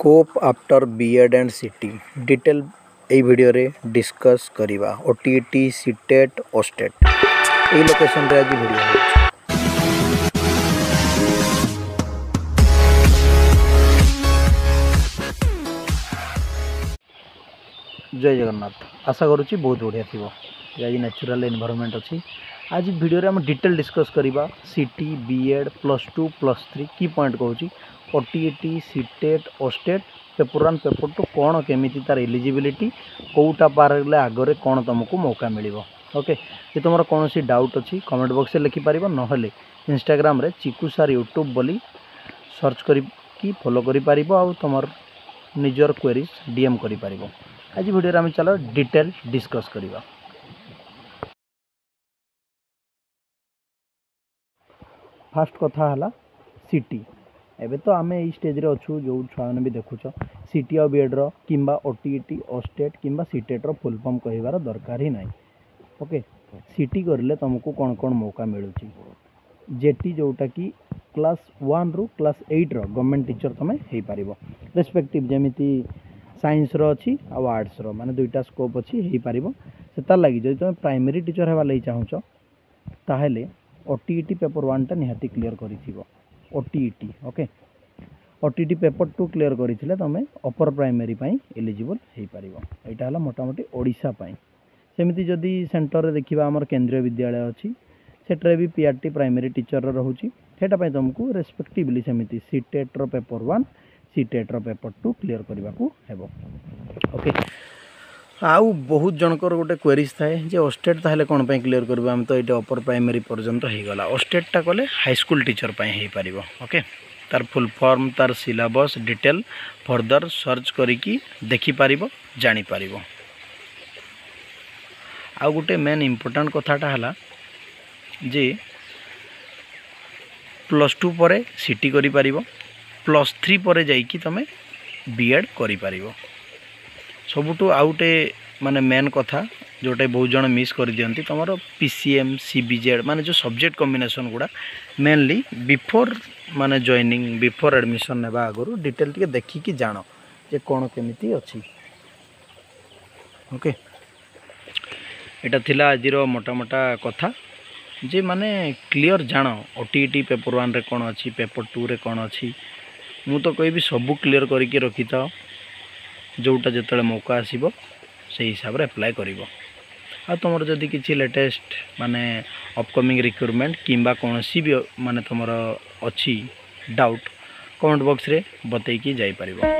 Scope after BEd and CT detail এই ভিডিওরে discuss করিবা ওটিইটি সিটেট ওস্টেট এই লোকেশন রে আজি ভিডিও হচ্ছে। जय जगन्नाथ आशा करुच्ची बहुत बढ़िया थी आज नेचुरल एनवायरनमेंट अच्छी आज वीडियो रे हम डिटेल डिस्कस करिबा सीटी बीएड +2 +3 की पॉइंट कहूँ ओटीईटी सीटेट ओस्टेट पेपर 1 पेपर 2 कौन केमिति तार एलिजिबिलिटी कोटा पारे आगे कौन तुमको मौका मिलिबो। ओके ये तुम कौन सी डाउट अच्छी कमेंट बॉक्स में लिखिपर नहले इंस्टाग्राम रे चिकू सार यूट्यूब बोली सर्च करी फॉलो करि परिबो आ तुमर निजर क्वेरीज डीएम करि परिबो। आज वीडियो आम चलो डिटेल डिस्कस करिबा। फास्ट कथा हला सीटी एबे तो आम यही स्टेज रे अच्छू जो छुआ मैंने भी देखुच सीटी और बीएड रो किंबा ओटीईटी ओस्टेट किंबा सीटेट रो फुल फॉर्म कहिबार दरकार ही नहीं। ओके सीटी करले तुमको कौन कौन मौका मिलुची जेटी जोटा कि क्लास 1 रु क्लास 8 रो गवर्नमेंट टीचर तुम हो पारिबो रेस्पेक्टिव जेमिति साइंस रो अच्छी आ आर्ट्स रो माने दुईटा स्कोप अच्छी हो पारिबो। सेतार लगी जदि तुम प्राइमरी टीचर हेबा लई चाहुच ताहेले ओटीईटी पेपर 1 टा निहाती क्लियर करिथिबो OTET. Okay OTET paper 2 clear करिथिले तमे अपर प्राइमरी पई एलिजिबल हो पारिबो। एटा हला मोटामोटी ओडिशा पई। सेमिति जदि सेंटर रे देखिबा हमर केंद्रीय विद्यालय अच्छी सेटरे भी पीआरटी प्राइमरी टीचर रहउची सेटा पई तुमको रेस्पेक्टिवली सेमिति सीटेट रो पेपर 1 सीटेट रो पेपर 2 क्लियर करने को हेबो। ओके आउ बहुत जनकर गोटे क्वेरीज थाए जे ओस्टेट ताहले कोन पे क्लियर करबा हम तो एटा अपर प्राइमरी पर्यंत हो गला ओस्टेट टा कले हाई स्कूल टीचर पे हो पारिबो। ओके तार फुल फॉर्म तार सिलेबस डिटेल फर्दर सर्च करिकी देखि पारिबो जानि पारिबो। आउ गोटे मेन इंपोर्टेंट कथाटा हला जे +2 परे सीटी करि पारिबो +3 परे जाइकी तमे बीएड करि पारिबो। सबुठु आउटे माने मेन कथा जोटे बहुत जन मिस कर दियंती तमरो पीसीएम सीबीजेड माने जो सब्जेक्ट कॉम्बिनेशन गुडा मेनली बिफोर माने जॉइनिंग बिफोर एडमिशन नेबा आगरु डिटेल टिके देखि कि जानो जे कोन केमिति अछि। ओके एटा थिला आजिरो मोटा मोटा कथा जे माने क्लियर जानो ओटीईटी पेपर 1 रे कोन अछि पेपर 2 रे कोन अछि मु तो कोई भी सबू क्लियर करके रखी था जोटा जिते मौका आसब से हिसाब रे अप्लाई करिवो। आ तुमर जदि किछि लेटेस्ट माने अपकमिंग रिक्रूटमेंट किंबा कोनसी भी माने तुमर अछि डाउट कमेंट बॉक्स रे बतैकी जाई परिबो।